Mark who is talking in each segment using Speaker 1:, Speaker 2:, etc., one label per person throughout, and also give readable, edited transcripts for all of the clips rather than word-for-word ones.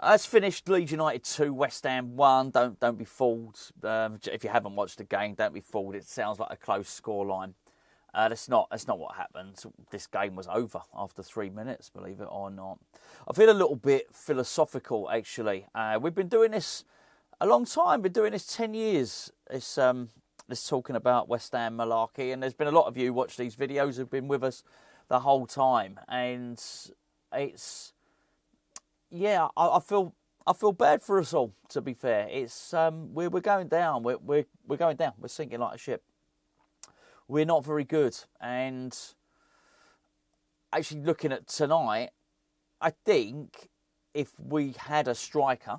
Speaker 1: As finished, Leeds United 2, West Ham 1. Don't be fooled. If you haven't watched the game, don't be fooled. It sounds like a close scoreline. That's not what happened. This game was over after 3 minutes, believe it or not. I feel a little bit philosophical, actually. We've been doing this a long time. We've been doing this 10 years. This talking about West Ham malarkey, and there's been a lot of you who watch these videos who've been with us the whole time, and it's. Yeah, I feel bad for us all. To be fair, it's we're going down. We're going down. We're sinking like a ship. We're not very good. And actually, looking at tonight, I think if we had a striker,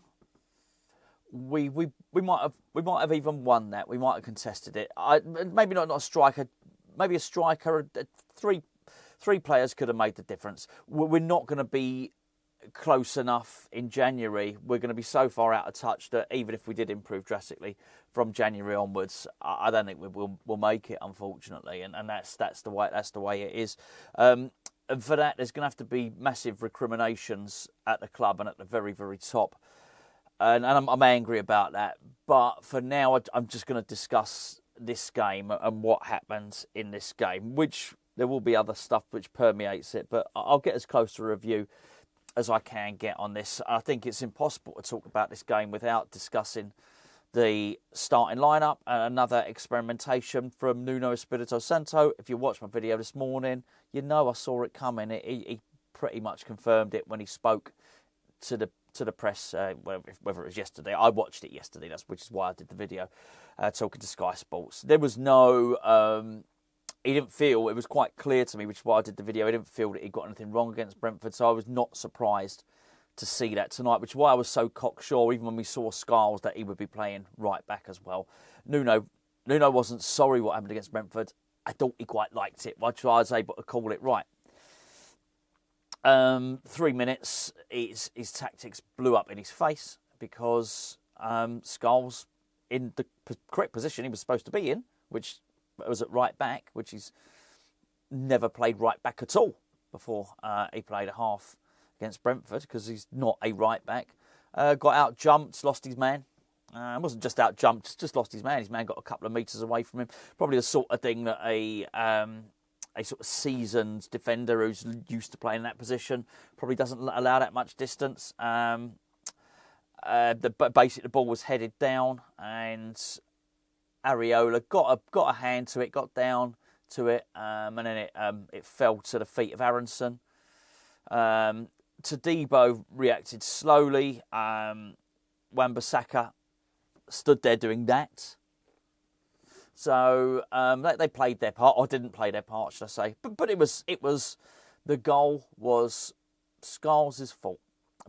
Speaker 1: we might have even won that. We might have contested it. Maybe not a striker. Maybe a striker. Three players could have made the difference. We're not going to be close enough in January. We're going to be so far out of touch that even if we did improve drastically from January onwards, I don't think we'll make it, unfortunately. And that's the way it is. And for that, there's going to have to be massive recriminations at the club and at the very, very top. And I'm angry about that. But for now, I'm just going to discuss this game and what happened in this game, which there will be other stuff which permeates it. But I'll get as close to a review as I can get on this. I think it's impossible to talk about this game without discussing the starting lineup and another experimentation from Nuno Espírito Santo. If you watched my video this morning, you know I saw it coming. He pretty much confirmed it when he spoke to the press, whether it was yesterday. I watched it yesterday, which is why I did the video, talking to Sky Sports. There was no... He didn't feel, it was quite clear to me, which is why I did the video, he didn't feel that he got anything wrong against Brentford, so I was not surprised to see that tonight, which is why I was so cocksure, even when we saw Scarles, that he would be playing right back as well. Nuno wasn't sorry what happened against Brentford. I thought he quite liked it, which I was able to call it right. 3 minutes, his tactics blew up in his face because Scarles, in the correct position he was supposed to be in, which was at right back, which he's never played right back at all before he played a half against Brentford, because he's not a right back. Got out jumped, lost his man. It wasn't just out jumped, just lost his man. His man got a couple of metres away from him. Probably the sort of thing that a sort of seasoned defender who's used to playing in that position probably doesn't allow that much distance. But basically the ball was headed down, and Areola got a hand to it, got down to it, and then it fell to the feet of Aronson. Todibo reacted slowly. Wan-Bissaka stood there doing that. So they played their part, or didn't play their part, should I say? But it was the goal was Scarles' fault,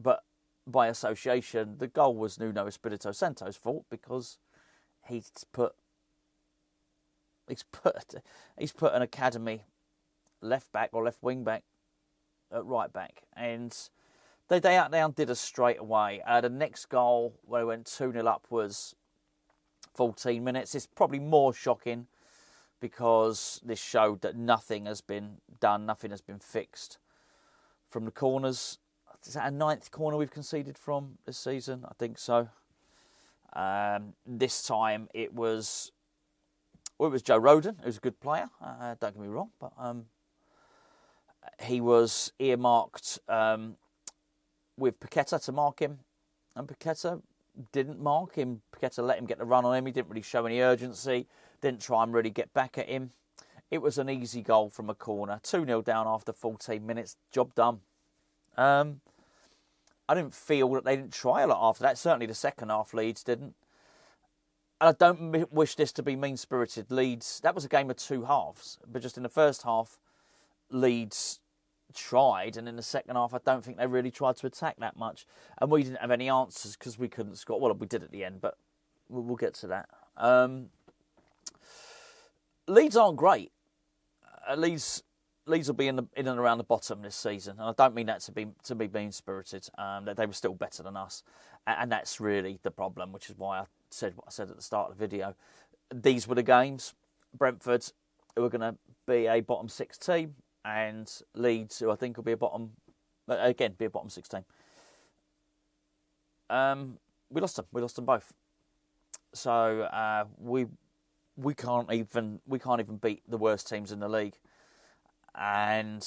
Speaker 1: but by association, the goal was Nuno Espírito Santo's fault, because he's put an academy left back or left wing back at right back, and they undid us straight away. The next goal, where we went 2-0 up, was 14 minutes. It's probably more shocking because this showed that nothing has been done, nothing has been fixed from the corners. Is that a 9th corner we've conceded from this season? I think so. This time it was Joe Rodon, who's a good player. Don't get me wrong, but he was earmarked with Paqueta to mark him, and Paqueta didn't mark him. Paqueta let him get the run on him. He didn't really show any urgency, didn't try and really get back at him. It was an easy goal from a corner. 2-0 down after 14 minutes. Job done. I didn't feel that they didn't try a lot after that. Certainly the second half, Leeds didn't. And I don't wish this to be mean-spirited. Leeds, that was a game of two halves. But just in the first half, Leeds tried. And in the second half, I don't think they really tried to attack that much. And we didn't have any answers because we couldn't score. Well, we did at the end, but we'll get to that. Leeds aren't great. Leeds will be in and around the bottom this season, and I don't mean that to be mean-spirited. That they were still better than us, and that's really the problem, which is why I said what I said at the start of the video. These were the games. Brentford, who are going to be a bottom 6 team, and Leeds, who I think will be a bottom 6 team. We lost them. We lost them both. So we can't even beat the worst teams in the league, and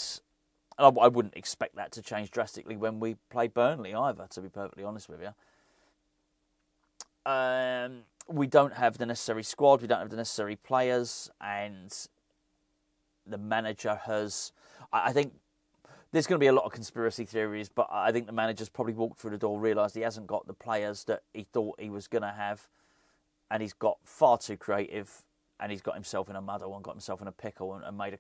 Speaker 1: I wouldn't expect that to change drastically when we play Burnley either. To be perfectly honest with you, we don't have the necessary squad. We don't have the necessary players, and the manager has. I think there's going to be a lot of conspiracy theories, but I think the manager's probably walked through the door, realised he hasn't got the players that he thought he was going to have, and he's got far too creative, and he's got himself in a muddle and got himself in a pickle and made a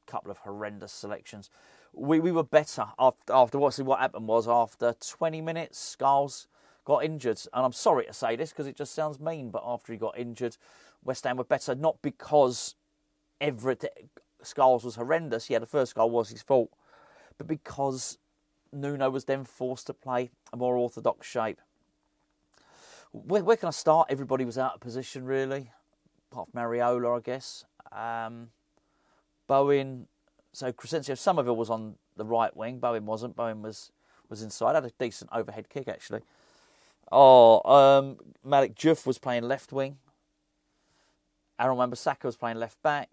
Speaker 1: couple of horrendous selections. We were better after what happened was after 20 Minutes, Scarles got injured. And I'm sorry to say this because it just sounds mean, but after he got injured, West Ham were better, not because Scarles was horrendous. Yeah, the first goal was his fault. But because Nuno was then forced to play a more orthodox shape. Where can I start? Everybody was out of position, really. Apart from Mariola, I guess. Bowen. So Crescencio Somerville was on the right wing. Bowen wasn't. Bowen was inside. Had a decent overhead kick, actually. Malik Diouf was playing left wing. Aaron Wan-Bissaka was playing left back.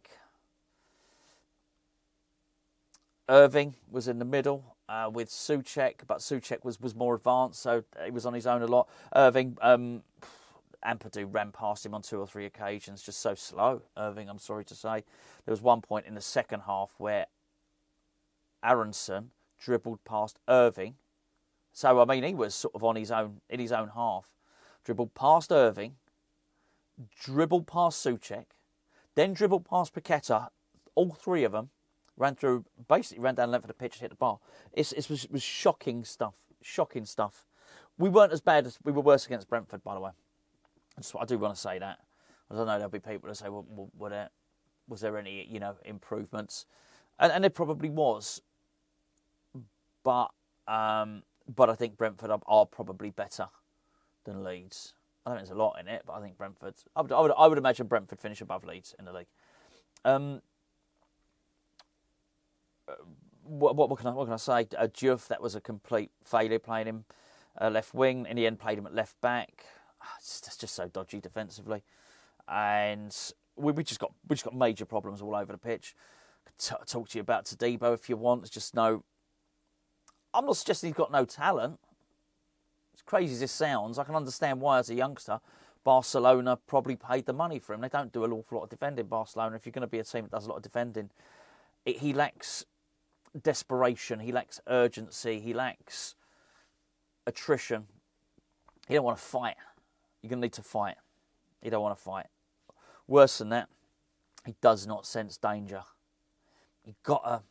Speaker 1: Irving was in the middle with Souček, but Souček was more advanced, so he was on his own a lot. Irving, Ampadu ran past him on 2 or 3 occasions, just so slow, Irving, I'm sorry to say. There was one point in the second half where Aronson dribbled past Irving. So, I mean, he was sort of in his own half. Dribbled past Irving, dribbled past Souček, then dribbled past Paqueta, all 3 of them. Basically ran down the length of the pitch and hit the bar. It was shocking stuff. Shocking stuff. We weren't as bad as... We were worse against Brentford, by the way. I do want to say that. I don't know, there'll be people that say, well, was there any, improvements? And there probably was. But I think Brentford are probably better than Leeds. I don't think there's a lot in it, but I think Brentford... I would imagine Brentford finish above Leeds in the league. What can I say? Diouf, that was a complete failure playing him left wing. In the end, played him at left back. It's just so dodgy defensively, and we just got major problems all over the pitch. Talk to you about Todibo if you want. It's just no. I'm not suggesting he's got no talent. As crazy as this sounds, I can understand why, as a youngster, Barcelona probably paid the money for him. They don't do an awful lot of defending, Barcelona. If you're going to be a team that does a lot of defending, he lacks desperation, he lacks urgency, he lacks attrition. He don't want to fight. You're going to need to fight. He don't want to fight. Worse than that, he does not sense danger. You've got to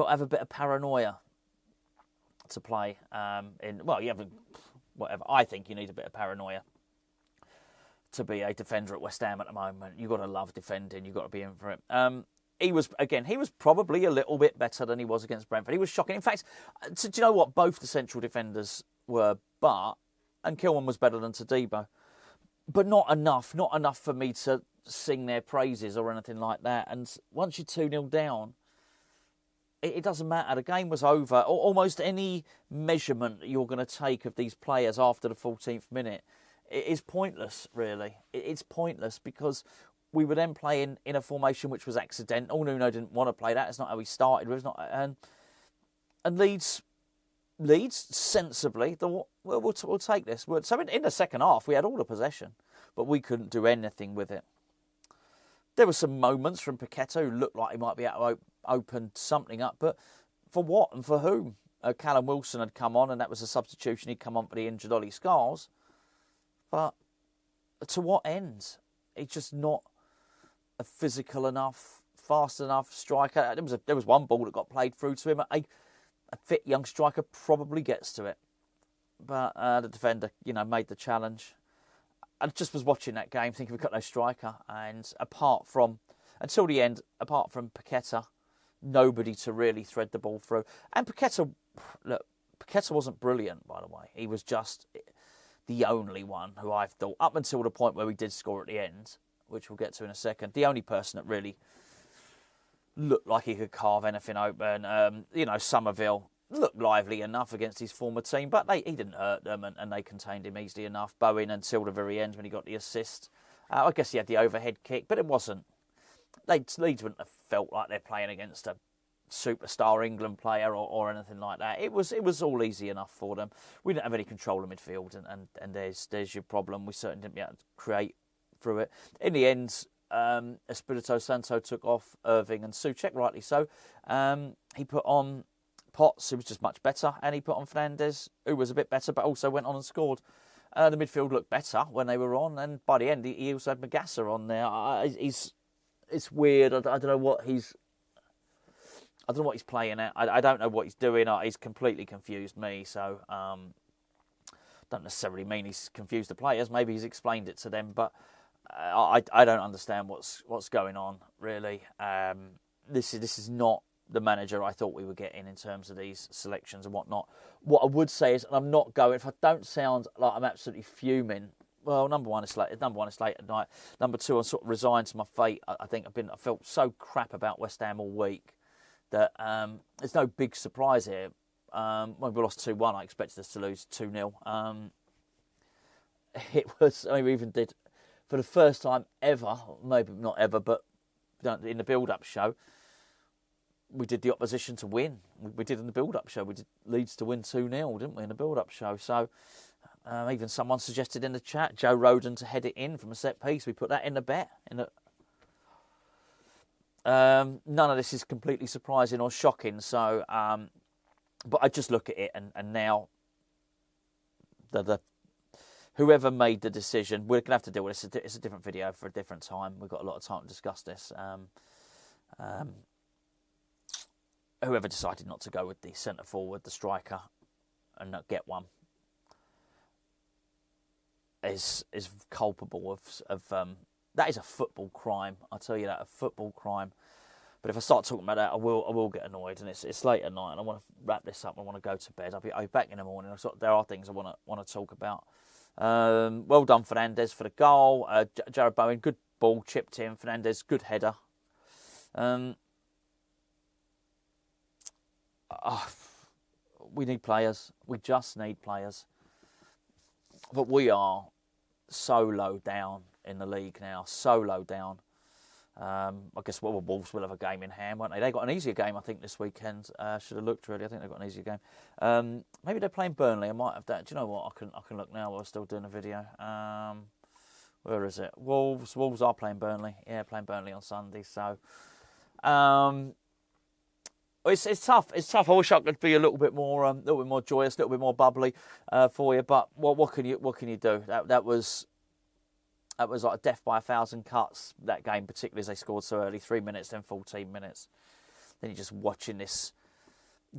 Speaker 1: have a bit of paranoia to play you haven't, whatever. I think you need a bit of paranoia to be a defender at West Ham at the moment. You've got to love defending. You've got to be in for it. He was probably a little bit better than he was against Brentford. He was shocking. In fact, do you know what? Both the central defenders were, and Kilman was better than Todibo. But not enough for me to sing their praises or anything like that. And once you're 2-0 down, it doesn't matter. The game was over. Almost any measurement you're going to take of these players after the 14th minute is pointless, really. It's pointless because we were then playing in a formation which was accidental. Nuno didn't want to play that. It's not how he started. And Leeds sensibly thought, well, we'll take this. So in the second half, we had all the possession, but we couldn't do anything with it. There were some moments from Paqueta who looked like he might be able to open something up, but for what and for whom? Callum Wilson had come on, and that was a substitution. He'd come on for the injured Ollie Scarles. But to what end? He's just not a physical enough, fast enough striker. There was one ball that got played through to him. A fit young striker probably gets to it. But the defender, made the challenge. I just was watching that game thinking we've got no striker. And until the end, apart from Paqueta, nobody to really thread the ball through. And Paqueta wasn't brilliant, by the way. He was just the only one who I thought, up until the point where we did score at the end, which we'll get to in a second, the only person that really looked like he could carve anything open. Somerville, looked lively enough against his former team, but he didn't hurt them, and they contained him easily enough. Bowen until the very end when he got the assist. I guess he had the overhead kick, but it wasn't. Leeds wouldn't have felt like they're playing against a superstar England player or anything like that. It was all easy enough for them. We didn't have any control of midfield, and there's your problem. We certainly didn't be able to create through it. In the end, Espírito Santo took off Irving and Souček, rightly so. He put on Potts, who was just much better, and he put on Fernandes, who was a bit better, but also went on and scored. The midfield looked better when they were on, and by the end, he also had Magassa on there. It's weird. I don't know what he's playing at. I don't know what he's doing. He's completely confused me. So don't necessarily mean he's confused the players. Maybe he's explained it to them, but I don't understand what's going on really. This is not the manager I thought we were getting in terms of these selections and whatnot. What I would say is, and I'm not going, if I don't sound like I'm absolutely fuming, well, number one, it's late at night. Number two, I'm sort of resigned to my fate. I think I felt so crap about West Ham all week that there's no big surprise here. When we lost 2-1, I expected us to lose 2-0. It was, we even did, for the first time ever, maybe not ever, but in the build-up show, we did the opposition to win. We did in the build-up show. We did Leeds to win 2-0, didn't we, in the build-up show? So even someone suggested in the chat, Joe Rodon to head it in from a set piece. We put that in the bet. None of this is completely surprising or shocking. So, but I just look at it and now the whoever made the decision, we're going to have to deal with this. It's a different video for a different time. We've got a lot of time to discuss this. Whoever decided not to go with the centre forward, the striker, and not get one, is culpable of that is a football crime. I'll tell you that, a football crime. But if I start talking about that, I will get annoyed, and it's late at night, and I want to wrap this up. I want to go to bed. I'll be back in the morning. There are things I want to talk about. Well done, Fernandes, for the goal. Jared Bowen, good ball, chipped in. Fernandes, good header. We need players. We just need players. But we are so low down in the league now. So low down. I guess Wolves will have a game in hand, won't they? They got an easier game, I think, this weekend. Should have looked really. I think they've got an easier game. Maybe they're playing Burnley. I might have that. Do you know what? I can look now while we're still doing a video. Where is it? Wolves. Wolves are playing Burnley. Yeah, playing Burnley on Sunday. So, it's tough. It's tough. I wish I could be a little bit more joyous, a little bit more bubbly for you. But what can you do? That was like a death by 1,000 cuts, that game, particularly as they scored so early. 3 minutes, then 14 minutes. Then you're just watching this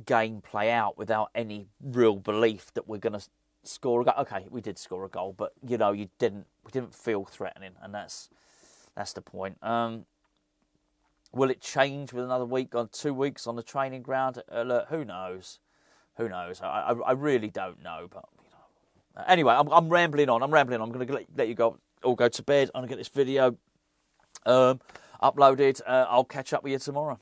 Speaker 1: game play out without any real belief that we're going to score a goal. Okay, we did score a goal, but we didn't feel threatening, and that's the point. Will it change with another week or 2 weeks on the training ground? Look, who knows? Who knows? I really don't know. But anyway, I'm rambling on. I'm going to let you go. All go to bed. I'm going to get this video uploaded. I'll catch up with you tomorrow.